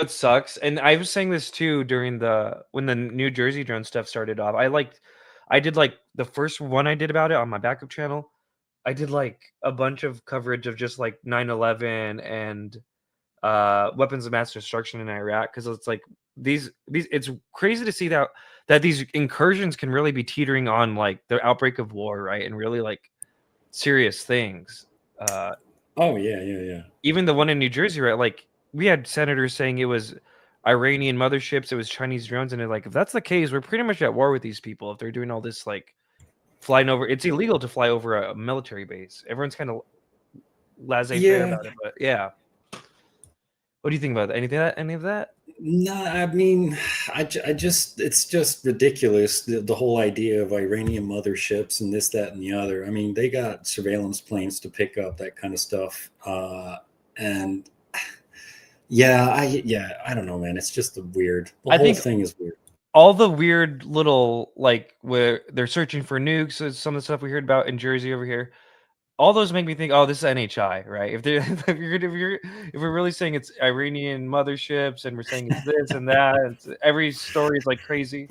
It sucks. And I was saying this too during when the New Jersey drone stuff started off. I did like the first one I did about it on my backup channel. I did like a bunch of coverage of just like 9/11 and weapons of mass destruction in Iraq, because it's like these it's crazy to see that these incursions can really be teetering on like the outbreak of war, right? And really like serious things. Oh yeah. Even the one in New Jersey, right? Like we had senators saying it was Iranian motherships, it was Chinese drones, and they're like, if that's the case, we're pretty much at war with these people if they're doing all this like flying over. It's illegal to fly over a military base. Everyone's kind of laissez-faire about it, but yeah. What do you think about that? Any of that? No, I mean, it's just ridiculous. The whole idea of Iranian motherships and this, that, and the other. I mean, they got surveillance planes to pick up that kind of stuff. And I don't know, man. It's just weird. The whole thing is weird. All the weird little, like, where they're searching for nukes, some of the stuff we heard about in Jersey over here, all those make me think, oh, this is NHI, right? If we're really saying it's Iranian motherships and we're saying it's this and that, every story is like crazy.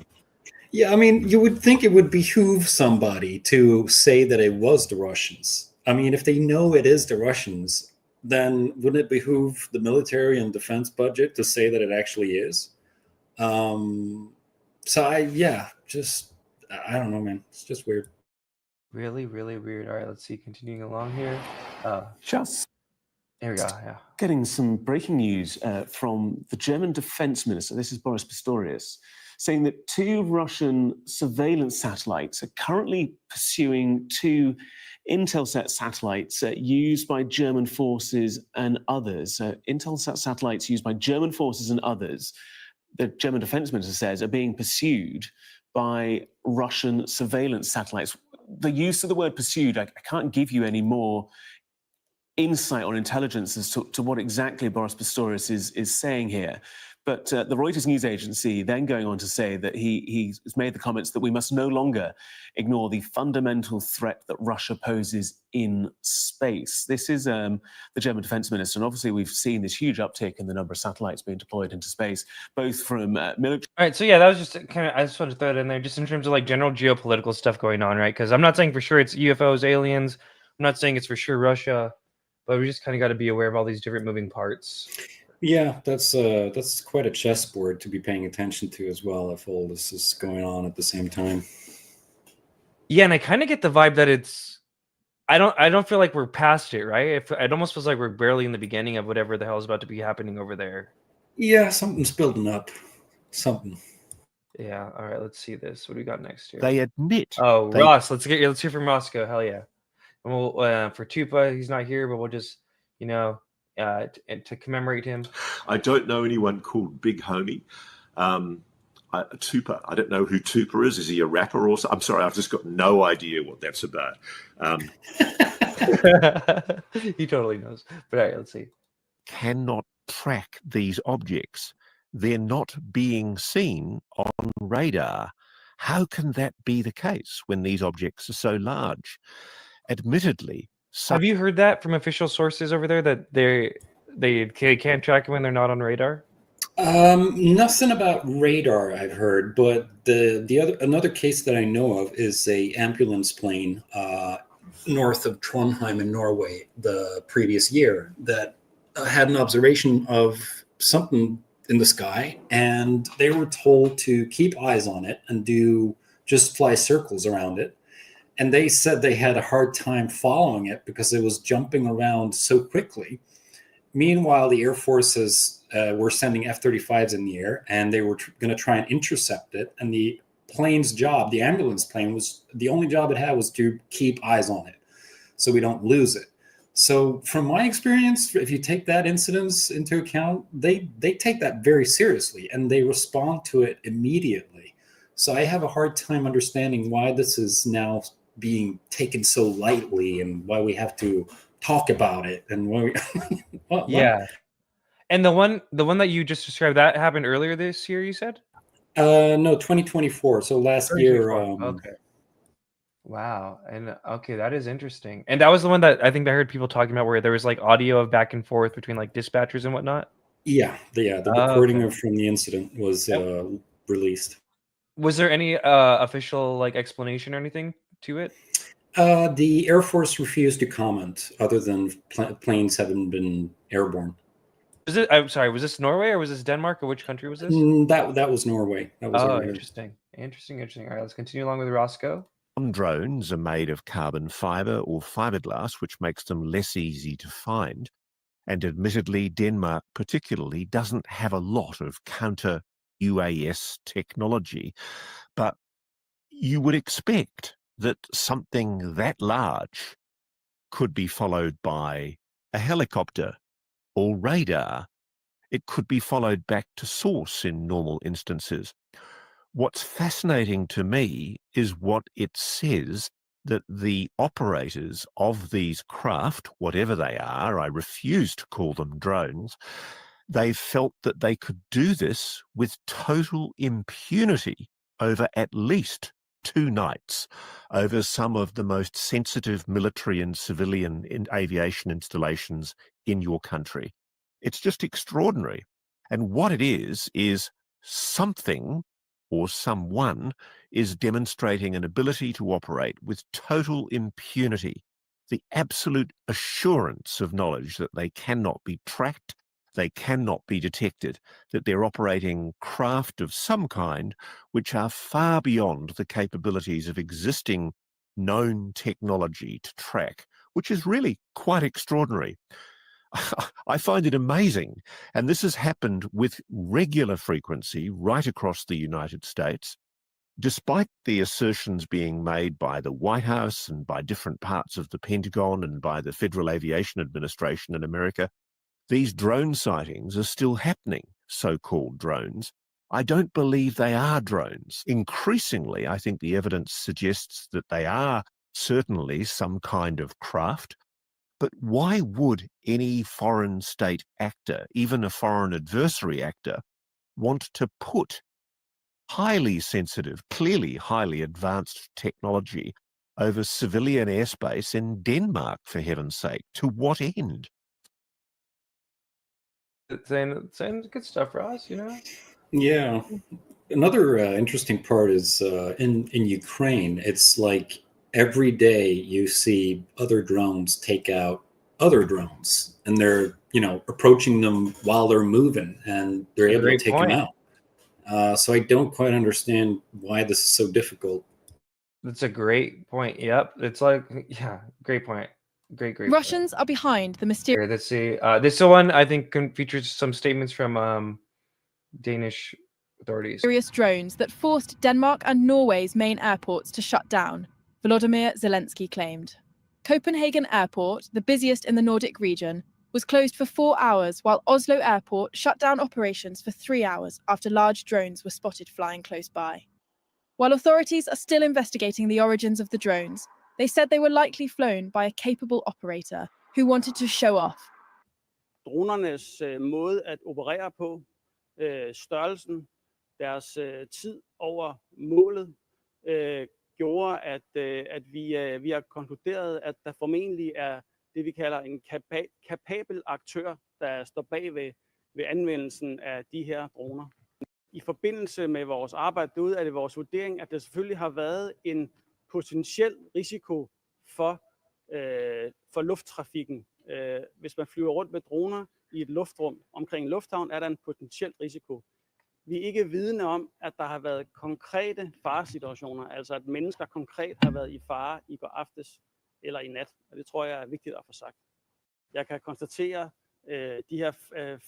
Yeah, I mean, you would think it would behoove somebody to say that it was the Russians. I mean, if they know it is the Russians, then wouldn't it behoove the military and defense budget to say that it actually is? So I don't know, man. It's just weird. Really, really weird. All right, let's see. Continuing along here. Just here we go. Yeah. Getting some breaking news from the German defense minister. This is Boris Pistorius, saying that 2 Russian surveillance satellites are currently pursuing 2 Intelsat satellites used by German forces and others. Intelsat satellites used by German forces and others, the German defense minister says, are being pursued by Russian surveillance satellites. The use of the word pursued, I can't give you any more insight or intelligence as to what exactly Boris Pistorius is saying here. But the Reuters news agency then going on to say that he's made the comments that we must no longer ignore the fundamental threat that Russia poses in space. This is the German defense minister, and obviously we've seen this huge uptick in the number of satellites being deployed into space, both from military. All right, so yeah, that was just kind of, I just wanted to throw it in there just in terms of like general geopolitical stuff going on, right? Because I'm not saying for sure it's UFOs, aliens. I'm not saying it's for sure Russia, but we just kind of got to be aware of all these different moving parts. Yeah, that's quite a chessboard to be paying attention to as well, if all this is going on at the same time. Yeah, and I kind of get the vibe that it's, I don't feel like we're past it, right? It almost feels like we're barely in the beginning of whatever the hell is about to be happening over there. Yeah, something's building up. Something. Yeah. All right. Let's see this. What do we got next here? They admit. Oh, Ross. Let's hear from Roscoe. Hell yeah. And we'll for Tupa, he's not here, but we'll just, you know, to commemorate him. I don't know anyone called Big Homie. Tupa, I don't know who Tupa is. Is he a rapper or something? I'm sorry, I've just got no idea what that's about. He totally knows. But all right, let's see. Cannot track these objects. They're not being seen on radar. How can that be the case when these objects are so large? Admittedly, have you heard that from official sources over there that they can't track when they're not on radar? Nothing about radar I've heard, but another case that I know of is a ambulance plane north of Trondheim in Norway the previous year that had an observation of something in the sky, and they were told to keep eyes on it and just fly circles around it. And they said they had a hard time following it because it was jumping around so quickly. Meanwhile, the Air Forces were sending F-35s in the air, and they were going to try and intercept it. And the plane's job, the ambulance plane, was the only job it had was to keep eyes on it so we don't lose it. So from my experience, if you take that incident into account, they take that very seriously, and they respond to it immediately. So I have a hard time understanding why this is now being taken so lightly and why we have to talk about it and why we Yeah. And the one that you just described, that happened earlier this year, you said? No, 2024. So last year. Okay. Wow. And okay, that is interesting. And that was the one that I think I heard people talking about where there was like audio of back and forth between like dispatchers and whatnot. Yeah, the recording from the incident was released. Was there any official like explanation or anything to it? The Air Force refused to comment, other than planes having been airborne. I'm sorry, was this Norway or was this Denmark, or which country was this? That was Norway. That was interesting. All right, let's continue along with Roscoe. Some drones are made of carbon fiber or fiberglass, which makes them less easy to find. And admittedly, Denmark particularly doesn't have a lot of counter UAS technology. But you would expect that something that large could be followed by a helicopter or radar. It could be followed back to source in normal instances. What's fascinating to me is what it says that the operators of these craft, whatever they are, I refuse to call them drones, they felt that they could do this with total impunity over at least 2 nights, over some of the most sensitive military and civilian aviation installations in your country. It's just extraordinary. And what it is something or someone is demonstrating an ability to operate with total impunity, the absolute assurance of knowledge that they cannot be tracked, they cannot be detected, that they're operating craft of some kind which are far beyond the capabilities of existing known technology to track, which is really quite extraordinary. I find it amazing, and this has happened with regular frequency right across the United States. Despite the assertions being made by the White House and by different parts of the Pentagon and by the Federal Aviation Administration in America, these drone sightings are still happening, so-called drones. I don't believe they are drones. Increasingly, I think the evidence suggests that they are certainly some kind of craft. But why would any foreign state actor, even a foreign adversary actor, want to put highly sensitive, clearly highly advanced technology over civilian airspace in Denmark, for heaven's sake? To what end? Saying good stuff, Ross, you know? Yeah. Another interesting part is in Ukraine, it's like every day you see other drones take out other drones, and they're, approaching them while they're moving, and they're able to take them out. So I don't quite understand why this is so difficult. That's a great point. Yep. It's like, yeah, great point. Great. Russians are behind the mysterious. Here, let's see. This one I think features some statements from Danish authorities. Drones that forced Denmark and Norway's main airports to shut down, Volodymyr Zelensky claimed. Copenhagen Airport, the busiest in the Nordic region, was closed for 4 hours while Oslo Airport shut down operations for 3 hours after large drones were spotted flying close by. While authorities are still investigating the origins of the drones, they said they were likely flown by a capable operator who wanted to show off. Dronernes måde at operere på, størrelsen, deres tid over målet, gjorde, at vi har konkluderet, at der formentlig er det, vi kalder en kapabel aktør, der står bag ved anvendelsen af de her droner. I forbindelse med vores arbejde derude er det vores vurdering, at der selvfølgelig har været en potentiel risiko for lufttrafikken. Hvis man flyver rundt med droner i et luftrum omkring en lufthavn, er der en potentiel risiko. Vi er ikke vidne om, at der har været konkrete faresituationer, altså at mennesker konkret har været i fare i går aftes eller i nat. Og det tror jeg er vigtigt at få sagt. Jeg kan konstatere de her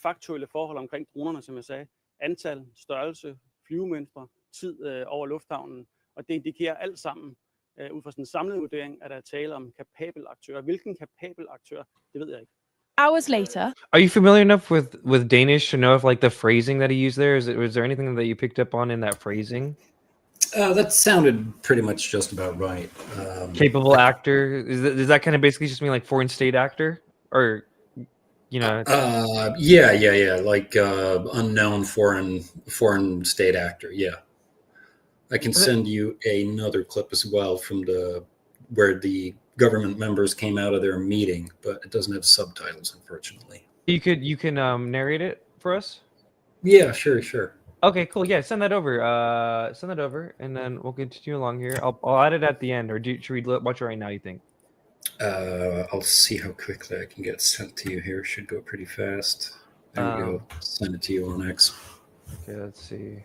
faktuelle forhold omkring dronerne, som jeg sagde. Antal, størrelse, flyvemønstre, tid over lufthavnen. Og det indikerer alt sammen, ud fra sådan en samlet vurdering, at der er tale om kapabel aktør. Hvilken kapabel aktør, det ved jeg ikke. Hours later. Are you familiar enough with Danish to know if like the phrasing that he used there? Was there anything that you picked up on in that phrasing? That sounded pretty much just about right. Capable actor, does that kind of basically just mean like foreign state actor, or you know? Yeah. Like unknown foreign state actor. Yeah, I can send you another clip as well from where the government members came out of their meeting, but it doesn't have subtitles, unfortunately. You can narrate it for us. Yeah, sure. Okay, cool. Yeah, send that over. And then we'll continue along here. I'll add it at the end, or should we watch it right now? You think? I'll see how quickly I can get sent to you here. Should go pretty fast. There we go. Send it to you on X. Okay, let's see.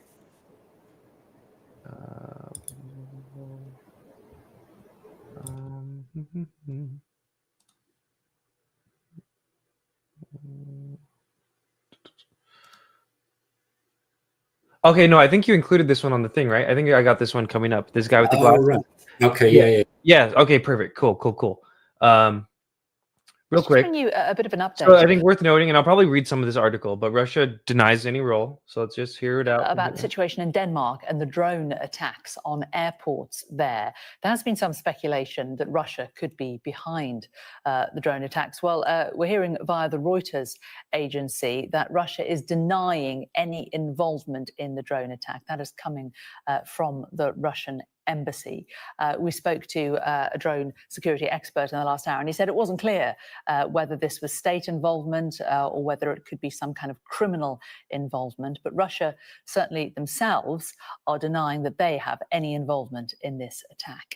Okay, no, I think you included this one on the thing, right? I think I got this one coming up. This guy with the glasses. Right. Okay, yeah. Okay, perfect. Cool. Real Just quick. bring you a bit of an update. So I think worth noting, and I'll probably read some of this article, but Russia denies any role. So let's just hear it out. About the situation in Denmark and the drone attacks on airports there. There has been some speculation that Russia could be behind the drone attacks. Well, we're hearing via the Reuters agency that Russia is denying any involvement in the drone attack. That is coming from the Russian embassy. We spoke to a drone security expert in the last hour, and he said it wasn't clear whether this was state involvement or whether it could be some kind of criminal involvement. But Russia certainly themselves are denying that they have any involvement in this attack.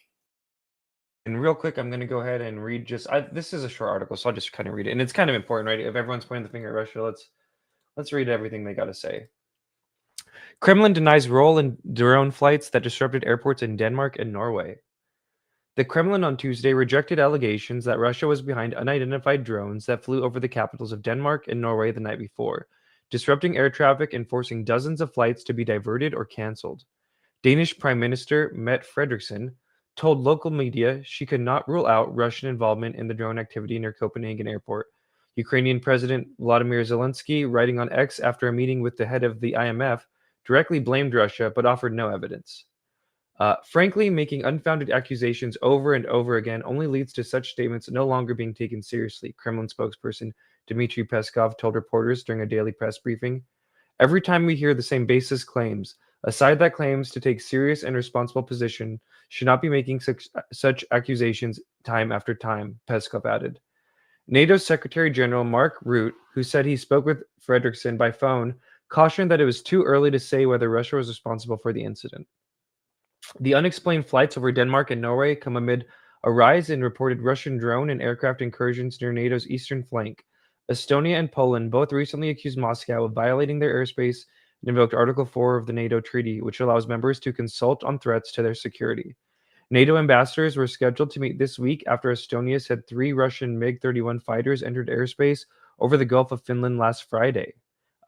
And real quick, I'm going to go ahead and read this is a short article, so I'll just kind of read it. And it's kind of important, right? If everyone's pointing the finger at Russia, let's read everything they got to say. Kremlin denies role in drone flights that disrupted airports in Denmark and Norway. The Kremlin on Tuesday rejected allegations that Russia was behind unidentified drones that flew over the capitals of Denmark and Norway the night before, disrupting air traffic and forcing dozens of flights to be diverted or cancelled. Danish Prime Minister Mette Frederiksen told local media she could not rule out Russian involvement in the drone activity near Copenhagen Airport. Ukrainian President Volodymyr Zelensky, writing on X after a meeting with the head of the IMF, directly blamed Russia but offered no evidence. Frankly, making unfounded accusations over and over again only leads to such statements no longer being taken seriously, Kremlin spokesperson Dmitry Peskov told reporters during a daily press briefing. Every time we hear the same baseless claims, a side that claims to take serious and responsible position should not be making such accusations time after time, Peskov added. NATO's Secretary General Mark Rutte, who said he spoke with Frederiksen by phone, cautioned that it was too early to say whether Russia was responsible for the incident. The unexplained flights over Denmark and Norway come amid a rise in reported Russian drone and aircraft incursions near NATO's eastern flank. Estonia and Poland both recently accused Moscow of violating their airspace and invoked Article 4 of the NATO treaty, which allows members to consult on threats to their security. NATO ambassadors were scheduled to meet this week after Estonia said 3 Russian MiG-31 fighters entered airspace over the Gulf of Finland last Friday.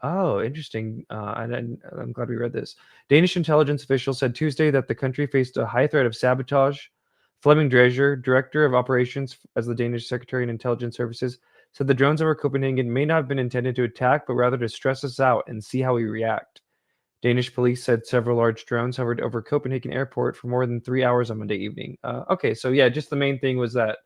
Oh, interesting. I'm glad we read this. Danish intelligence officials said Tuesday that the country faced a high threat of sabotage Flemming Drejer, Director of Operations as the Danish Secretary of Intelligence Services, said the drones over Copenhagen may not have been intended to attack, but rather to stress us out and see how we react. Danish police said several large drones hovered over Copenhagen airport for more than 3 hours on Monday evening. Okay, so yeah, just the main thing was that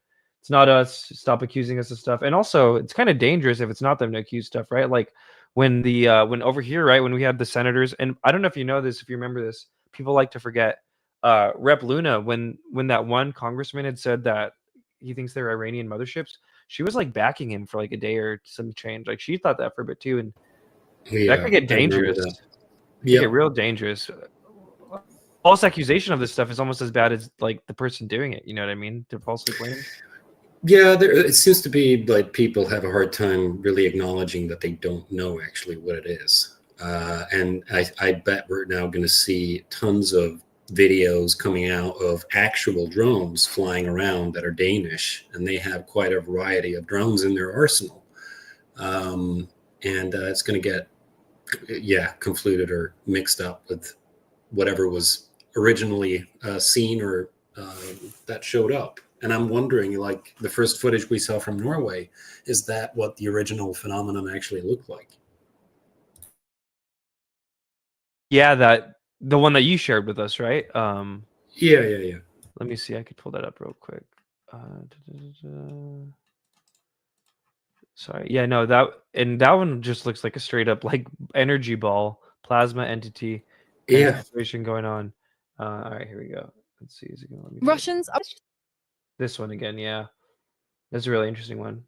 it's not us. Stop accusing us of stuff. And also, it's kind of dangerous if it's not them to accuse stuff, right? Like when when over here, right, when we had the senators, and I don't know if you know this, if you remember this, people like to forget. Rep Luna, when that one congressman had said that he thinks they're Iranian motherships, she was like backing him for like a day or some change. Like she thought that for a bit too, and that could get dangerous. It could get real dangerous. False accusation of this stuff is almost as bad as like the person doing it. You know what I mean? To falsely claim. Yeah, it seems to be like people have a hard time really acknowledging that they don't know actually what it is. And I bet we're now going to see tons of videos coming out of actual drones flying around that are Danish, and they have quite a variety of drones in their arsenal. And it's going to get, confluted or mixed up with whatever was originally seen or that showed up. And I'm wondering, like, the first footage we saw from Norway, is that what the original phenomenon actually looked like? Yeah, the one that you shared with us, right? Yeah. Let me see. I could pull that up real quick. Sorry. Yeah, no, that one just looks like a straight up like energy ball, plasma entity. Yeah. Situation going on. All right, here we go. Let's see. Is it gonna let me? Russians are This one again, yeah. That's a really interesting one.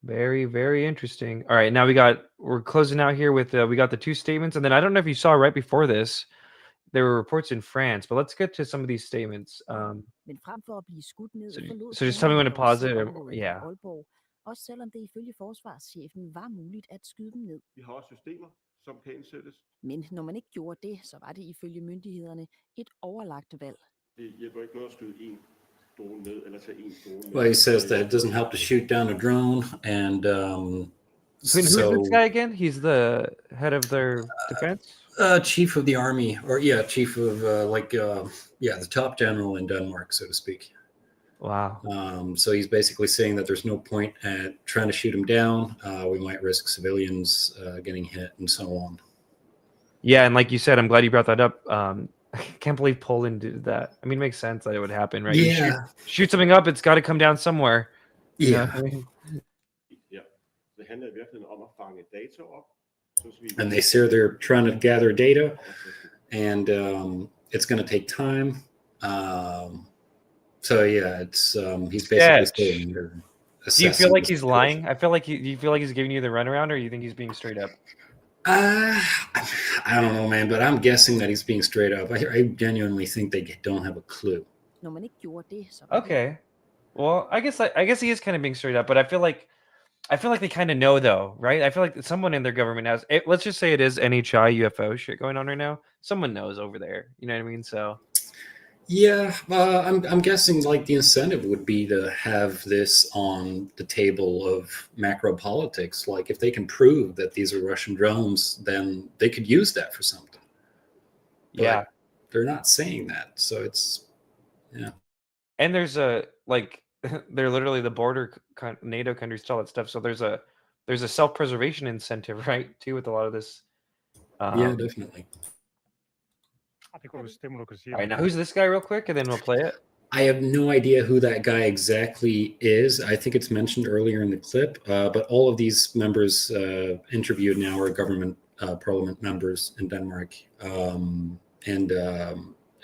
Very, very interesting. All right, now we're closing out here with we got the two statements, and then I don't know if you saw right before this, there were reports in France, but let's get to some of these statements. So just tell me when to pause it. Yeah. Også selvom det ifølge forsvarschefen var muligt at skyde dem ned. Vi har systemer, som kan indsættes. Men når man ikke gjorde det, så var det ifølge myndighederne et overlagt valg. Det hjælper ikke noget at skyde en drone ned, eller tage en drone ned. Well, he says that it doesn't help to shoot down a drone, and who's this guy again? He's the head of their defense? Chief of the army, or chief of the top general in Denmark, so to speak. Wow. So he's basically saying that there's no point at trying to shoot him down. We might risk civilians getting hit and so on. Yeah, and like you said, I'm glad you brought that up. I can't believe Poland did that. I mean, it makes sense that it would happen, right? Yeah. You shoot something up, it's got to come down somewhere. Yeah. Ja. Det handler I virkeligheden om at fange data op. And they say they're trying to gather data, and it's going to take time. So yeah, it's he's basically saying. Do you feel like he's lying? I feel like do you feel like he's giving you the runaround, or you think he's being straight up? I don't know, man, but I'm guessing that he's being straight up. I genuinely think they don't have a clue. Okay, well, I guess he is kind of being straight up, but I feel like they kind of know, though, right? I feel like someone in their government has. Let's just say it is NHI UFO shit going on right now. Someone knows over there. You know what I mean? So. Yeah, I'm guessing like the incentive would be to have this on the table of macro politics. Like if they can prove that these are Russian drones, then they could use that for something. But yeah, they're not saying that, so it's And there's they're literally the border NATO countries to all that stuff. So there's a self-preservation incentive, right, too, with a lot of this. Yeah, definitely. All right, now who's this guy real quick, and then we'll play it. I have no idea who that guy exactly is. I think it's mentioned earlier in the clip, but all of these members interviewed now are government parliament members in Denmark, and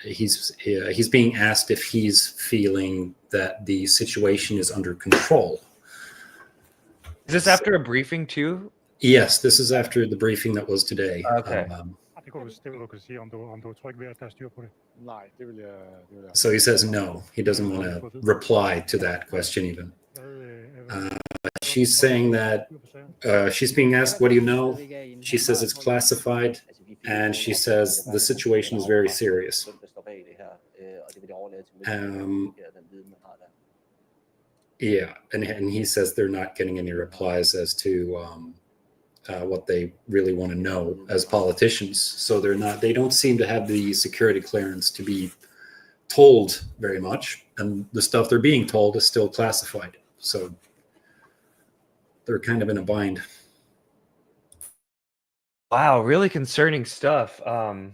he's being asked if he's feeling that the situation is under control. Is this after a briefing too? Yes, this is after the briefing that was today. Okay. So he says no. He doesn't want to reply to that question even. She's saying that she's being asked, what do you know? She says it's classified, and she says the situation is very serious. Yeah, and he says they're not getting any replies as to what they really want to know as politicians. So they don't seem to have the security clearance to be told very much, and the stuff they're being told is still classified. So they're kind of in a bind. Wow, really concerning stuff. I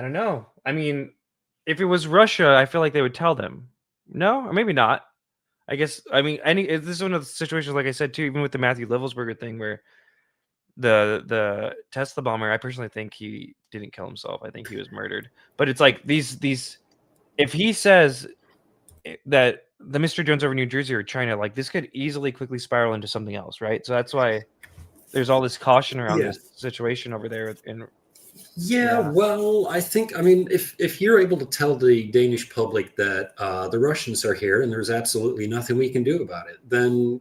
don't know. I mean, if it was Russia, I feel like they would tell them. No, or maybe not. I guess. I mean, this is one of the situations, like I said too, even with the Matthew Levelsberger thing, where the Tesla bomber, I personally think he didn't kill himself. I think he was murdered. But it's like these. If he says that the Mr. Jones over New Jersey or China, like this could easily quickly spiral into something else, right? So that's why there's all this caution around this situation over there. Well, I mean, if you're able to tell the Danish public that the Russians are here and there's absolutely nothing we can do about it, then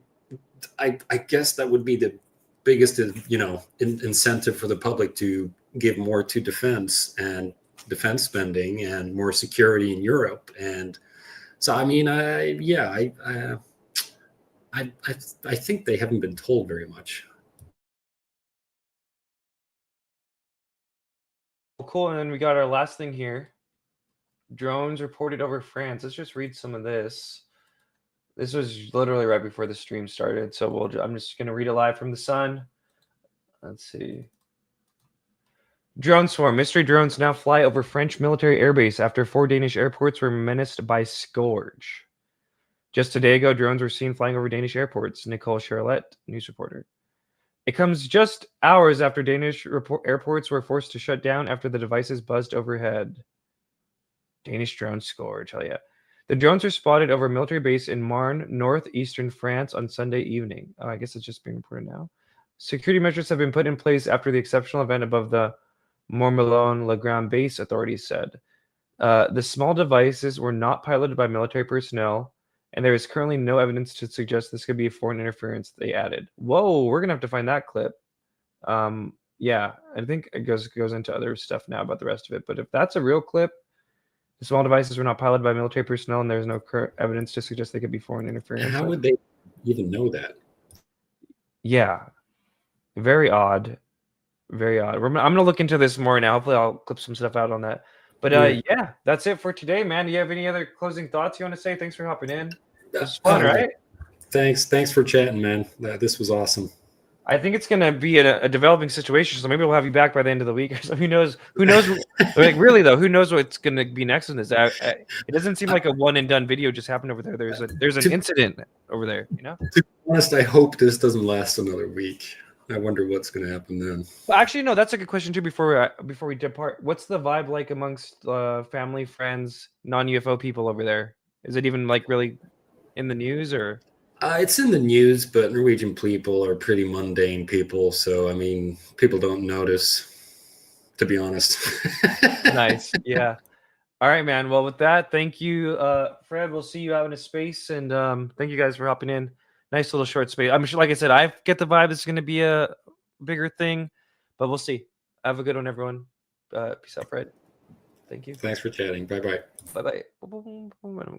I guess that would be the biggest, incentive for the public to give more to defense and defense spending and more security in Europe. And so, I mean, I think they haven't been told very much. Cool, and then we got our last thing here. Drones reported over France. Let's just read some of this. This was literally right before the stream started, so I'm just going to read it live from the Sun. Let's see. Drone swarm. Mystery drones now fly over French military airbase after 4 Danish airports were menaced by scourge. Just a day ago, drones were seen flying over Danish airports. Nicole Charlotte, news reporter. It comes just hours after Danish airports were forced to shut down after the devices buzzed overhead. Danish drone scourge, hell yeah. The drones were spotted over a military base in Marne, northeastern France on Sunday evening. Oh, I guess it's just being reported now. Security measures have been put in place after the exceptional event above the Montmelon-le-Grand base, authorities said. The small devices were not piloted by military personnel, and there is currently no evidence to suggest this could be foreign interference, they added. Whoa, we're going to have to find that clip. Yeah, I think it goes into other stuff now about the rest of it. But if that's a real clip, the small devices were not piloted by military personnel, and there's no current evidence to suggest they could be foreign interference. How would they even know that? Yeah, very odd. Very odd. I'm going to look into this more now. Hopefully I'll clip some stuff out on that. But yeah, that's it for today, man. Do you have any other closing thoughts you want to say? Thanks for hopping in. It was fun, right? Thanks for chatting, man. This was awesome. I think it's going to be a developing situation, so maybe we'll have you back by the end of the week. So who knows? Like, really, though, who knows what's going to be next in this? It doesn't seem like a one-and-done video just happened over there. There's an incident over there, you know? To be honest, I hope this doesn't last another week. I wonder what's going to happen then. Well, actually, no, that's a good question, too, before we depart. What's the vibe like amongst family, friends, non-UFO people over there? Is it even, like, really in the news, or...? It's in the news, but Norwegian people are pretty mundane people, so, I mean, people don't notice, to be honest. Nice, yeah. All right, man. Well, with that, thank you, Fred. We'll see you out in a space, and thank you guys for hopping in. Nice little short space. I'm sure, like I said, I get the vibe it's going to be a bigger thing, but we'll see. Have a good one, everyone. Peace out, Fred. Thank you. Thanks for chatting. Bye-bye. Bye-bye.